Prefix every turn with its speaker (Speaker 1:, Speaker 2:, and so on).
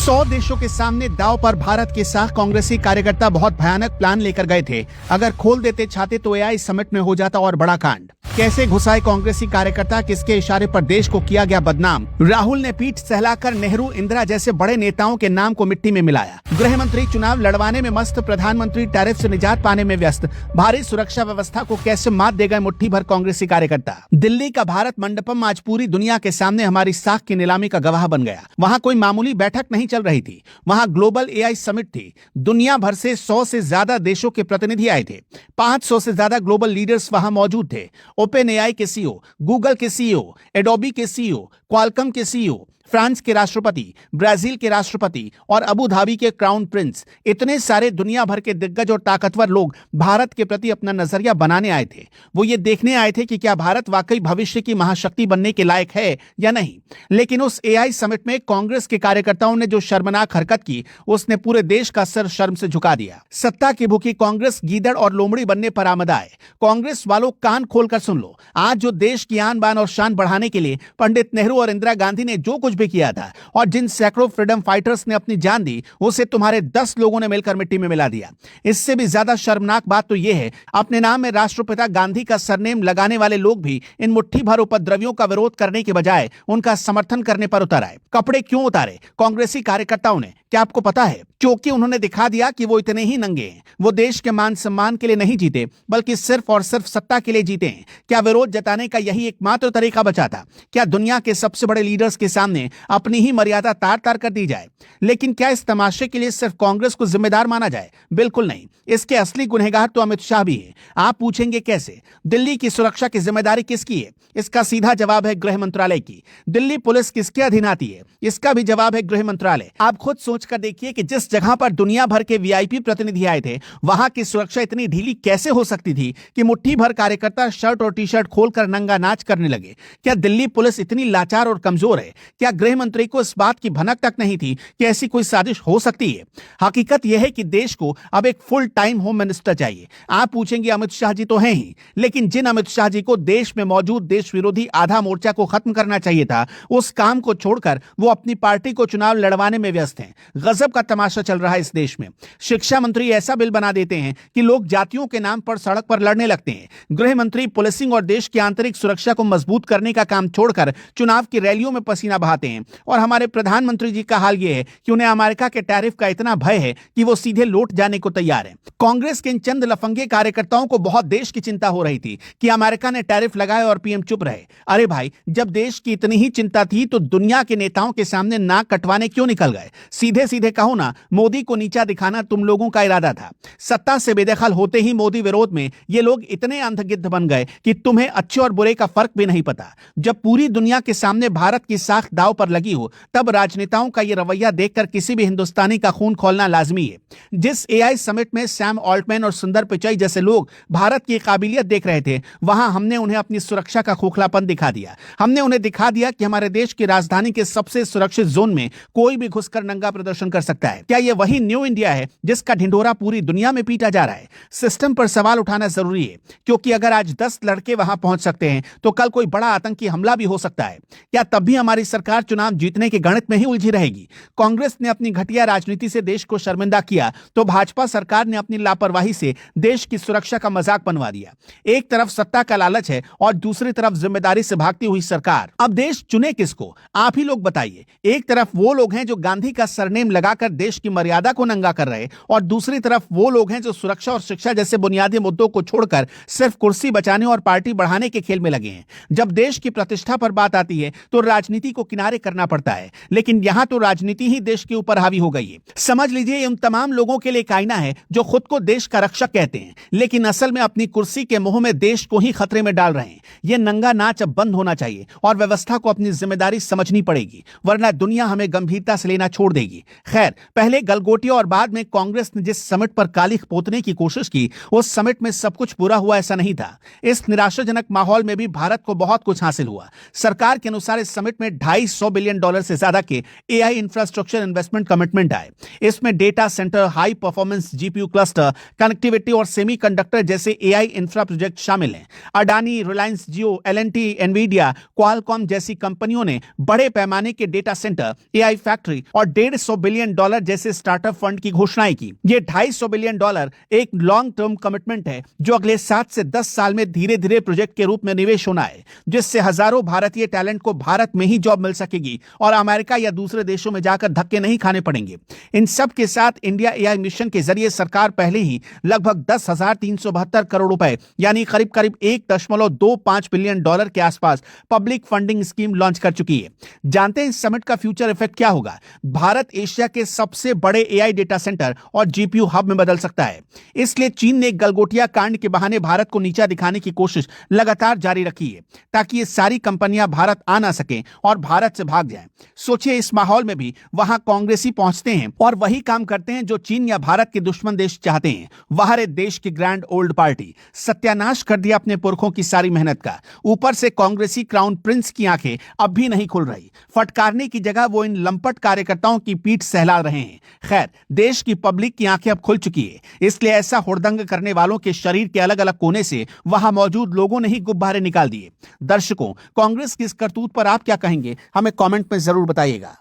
Speaker 1: 100 देशों के सामने दांव पर भारत के साथ कांग्रेसी कार्यकर्ता बहुत भयानक प्लान लेकर गए थे। अगर खोल देते छाते तो एआई समिट में हो जाता और बड़ा कांड। कैसे घुसाए कांग्रेसी कार्यकर्ता, किसके इशारे पर देश को किया गया बदनाम। राहुल ने पीठ सहलाकर नेहरू, इंदिरा जैसे बड़े नेताओं के नाम को मिट्टी में मिलाया। गृह मंत्री चुनाव लड़वाने में मस्त, प्रधानमंत्री टैरिफ से निजात पाने में व्यस्त। भारी सुरक्षा व्यवस्था को कैसे मात दे गए मुट्ठी भर कांग्रेसी कार्यकर्ता। दिल्ली का भारत मंडपम आज पूरी दुनिया के सामने हमारी साख की नीलामी का गवाह बन गया। वहाँ कोई मामूली बैठक नहीं चल रही थी, वहाँ ग्लोबल एआई समिट थी। दुनिया भर से 100 से ज्यादा देशों के प्रतिनिधि आए थे। 500 से ज्यादा ग्लोबल लीडर्स वहां मौजूद थे। ओपन एआई के सीईओ, गूगल के सीईओ, एडोबी के सीईओ, क्वालकॉम के सीईओ, फ्रांस के राष्ट्रपति, ब्राजील के राष्ट्रपति और अबू धाबी के क्राउन प्रिंस, इतने सारे दुनिया भर के दिग्गज और ताकतवर लोग भारत के प्रति अपना नजरिया बनाने आए थे। वो ये देखने आए थे कि क्या भारत वाकई भविष्य की महाशक्ति बनने के लायक है या नहीं। लेकिन उस एआई समिट में कांग्रेस के कार्यकर्ताओं ने जो शर्मनाक हरकत की, उसने पूरे देश का सर शर्म से झुका दिया। सत्ता की भूखी कांग्रेस गीदड़ और लोमड़ी बनने पर आमद आए। कांग्रेस वालों, कान खोलकर सुन लो। आज जो देश की आन बान और शान बढ़ाने के लिए पंडित नेहरू और इंदिरा गांधी ने जो कुछ भी किया था और जिन सैकड़ों फ्रीडम फाइटर्स ने अपनी जान दी, उसे तुम्हारे 10 लोगों ने मिलकर मिट्टी में मिला दिया। इससे भी ज्यादा शर्मनाक बात तो यह है, अपने नाम में राष्ट्रपिता गांधी का सरनेम लगाने वाले लोग भी इन मुट्ठी भर उपद्रवियों का विरोध करने के बजाय उनका समर्थन करने पर उतर आए। कपड़े क्यों उतारे कांग्रेसी कार्यकर्ताओं ने, क्या आपको पता है? क्योंकि उन्होंने दिखा दिया कि वो इतने ही नंगे हैं। वो देश के मान सम्मान के लिए नहीं जीते, बल्कि सिर्फ और सिर्फ सत्ता के लिए जीते हैं। क्या विरोध जताने का यही एकमात्र तरीका बचा था? क्या दुनिया के सबसे बड़े लीडर्स के सामने अपनी ही मर्यादा तार तार कर दी जाए? लेकिन क्या इस तमाशे के लिए सिर्फ कांग्रेस को जिम्मेदार माना जाए? बिल्कुल नहीं। इसके असली गुनहगार तो अमित शाह भी है। आप पूछेंगे कैसे? दिल्ली की सुरक्षा की जिम्मेदारी किसकी है? इसका सीधा जवाब है गृह मंत्रालय की। दिल्ली पुलिस किसके अधीन आती है? इसका भी जवाब है गृह मंत्रालय। आप खुद सोचकर देखिए कि जिस जगह पर दुनिया भर के वीआईपी प्रतिनिधि आए थे, वहां की सुरक्षा इतनी ढीली कैसे हो सकती थी कि मुट्ठी भर कार्यकर्ता शर्ट और टी शर्ट खोलकर नंगा नाच करने लगे? क्या दिल्ली पुलिस इतनी लाचार और कमजोर है? क्या गृह मंत्री को इस बात की भनक तक नहीं थी कि ऐसी कोई साजिश हो सकती है? हकीकत यह है कि देश को अब एक फुल टाइम होम मिनिस्टर चाहिए। आप पूछेंगे अमित शाह जी तो हैं ही, लेकिन जिन अमित शाह जी को देश में मौजूद देश विरोधी आधा मोर्चा को खत्म करना चाहिए था, उस काम को छोड़कर वो अपनी पार्टी को चुनाव लड़वाने में व्यस्त हैं। गजब का तमाशा चल रहा है इस देश में। शिक्षा मंत्री ऐसा बिल बना देते हैं कि लोग जातियों के नाम पर सड़क पर लड़ने लगते हैं। गृह मंत्री पुलिसिंग और देश की आंतरिक सुरक्षा को मजबूत करने का काम छोड़कर चुनाव की रैलियों में पसीना बहाते हैं। और हमारे प्रधानमंत्री जी का हाल यह है कि उन्हें अमेरिका के टैरिफ का इतना भय है कि वो सीधे लौट जाने को तैयार है। कांग्रेस के इन चंद लफंगे कार्यकर्ताओं को बहुत देश की चिंता हो रही थी कि अमेरिका ने टैरिफ लगाए और पीएम चुप रहे। अरे भाई, जब देश की इतनी ही चिंता थी तो दुनिया के नेताओं के सामने नाक कटवाने क्यों निकल गए? सीधे सीधे कहो ना, मोदी को नीचा दिखाना तुम लोगों का इरादा था। सत्ता से बेदखल होते ही मोदी विरोध में ये लोग इतने अंधगिद्ध बन गए कि तुम्हें अच्छे और बुरे का फर्क भी नहीं पता। जब पूरी दुनिया के सामने भारत की साख दांव पर लगी हो, तब राजनेताओं का ये रवैया देखकर किसी भी हिंदुस्तानी का खून खौलना लाजमी है। जिस एआई समिट में सैम ऑल्टमैन और सुंदर पिचाई जैसे लोग भारत की काबिलियत देख रहे थे, वहां हमने उन्हें अपनी सुरक्षा का खोखलापन दिखा दिया। हमने उन्हें दिखा दिया कि हमारे देश की राजधानी के सबसे सुरक्षित जोन में कोई भी घुसकर नंगा प्रदर्शन कर सकता है। क्या यह वही न्यू इंडिया है जिसका ढिंढोरा पूरी दुनिया में पीटा जा रहा है? सिस्टम पर सवाल उठाना जरूरी है, क्योंकि अगर आज 10 लड़के वहां पहुंच सकते हैं तो कल कोई बड़ा आतंकी हमला भी हो सकता है। क्या तब भी हमारी सरकार चुनाव जीतने के गणित में ही उलझी रहेगी? कांग्रेस ने अपनी घटिया राजनीति से देश को शर्मिंदा किया तो भाजपा सरकार ने अपनी लापरवाही से देश की सुरक्षा का मजाक बनवा दिया। एक तरफ सत्ता का लालच है और दूसरी तरफ जिम्मेदारी से भागती हुई सरकार। अब देश चुने किसको? आप ही लोग बताइए। एक तरफ वो लोग हैं जो गांधी का सरनेम लगाकर देश की मर्यादा को नंगा कर रहे, और दूसरी तरफ वो लोग हैं जो सुरक्षा और शिक्षा जैसे बुनियादी मुद्दों को छोड़कर सिर्फ कुर्सी बचाने और पार्टी बढ़ाने के खेल में लगे हैं। जब देश की प्रतिष्ठा पर बात आती है तो राजनीति को किनारे करना पड़ता है, लेकिन यहां तो राजनीति ही देश के ऊपर हावी हो गई है। समझ लीजिए, उन तमाम लोगों के लिए एक आईना है जो खुद को देश का रक्षक कहते हैं, लेकिन असल में अपनी कुर्सी के मोह में देश को ही खतरे में डाल रहे हैं। यह नंगा नाच अब बंद होना चाहिए और व्यवस्था को अपनी जिम्मेदारी समझनी पड़ेगी, वरना दुनिया हमें गंभीरता से लेना छोड़ देगी। खैर, पहले गलगोटिया और बाद में कांग्रेस ने जिस समिट पर कालिख पोतने की कोशिश की, उस समिट में सब कुछ बुरा हुआ ऐसा नहीं था। इस निराशाजनक माहौल में भी भारत को बहुत कुछ हासिल हुआ। सरकार के अनुसार इस समिट में $250 बिलियन से ज्यादा के एआई इंफ्रास्ट्रक्चर इन्वेस्टमेंट कमिटमेंट आए। इसमें data centre, high performance GPU cluster, connectivity और सेमीकंडक्टर जैसे एआई इंफ्रा प्रोजेक्ट शामिल हैं। अडानी, रिलायंस जियो, एलएनटी, एनवीडिया, क्वालकॉम जैसी कंपनियों ने बड़े पैमाने के डेटा सेंटर, एआई फैक्ट्री और 150 बिलियन डॉलर जैसे स्टार्टअप फंड की घोषणाएं की। ये 250 बिलियन डॉलर एक लॉन्ग टर्म कमिटमेंट है जो अगले 7 से 10 साल में धीरे धीरे प्रोजेक्ट के रूप में निवेश होना है, जिससे हजारों भारतीय टैलेंट को भारत में ही जॉब मिल सकेगी और अमेरिका या दूसरे देशों में जाकर धक्के नहीं खाने पड़ेंगे। इन सब के साथ इंडिया एआई मिशन के जरिए सरकार पहले ही लगभग 10,372 करोड़ रुपए यानी करीब करीब 1.25 बिलियन डॉलर के आसपास पब्लिक फंडिंग स्कीम लॉन्च कर चुकी है। जानते हैं इस समिट का फ्यूचर इफेक्ट क्या होगा? भारत एशिया के सबसे बड़े एआई डेटा सेंटर और जीपीयू हब में बदल सकता है। इसलिए चीन ने गलगोटिया कांड के बहाने भारत को नीचा दिखाने की कोशिश लगातार जारी रखी है ताकि ये सारी कंपनियां भारत आ ना सकें और भारत से भाग जाएं। सोचिए इस माहौल में भी वहां कांग्रेसी पहुंचते हैं और वही काम करते हैं जो चीन या भारत के दुश्मन देश चाहते हैं। वहां देश की ग्रैंड ओल्ड पार्टी सत्यानाश कर दिया अपने पुरखों की सारी मेहनत का। ऊपर से कांग्रेसी क्राउन प्रिंस की आंखें अब भी नहीं खुल रही। फटकारने की जगह वो इन लंपट कार्यकर्ताओं की पीठ सहला रहे हैं। खैर, देश की पब्लिक की आंखें अब खुल चुकी है, इसलिए ऐसा हुड़दंग करने वालों के शरीर के अलग अलग कोने से वहां मौजूद लोगों ने ही गुब्बारे निकाल दिए। दर्शकों, कांग्रेस की इस करतूत पर आप क्या कहेंगे? हमें कमेंट में जरूर बताइएगा।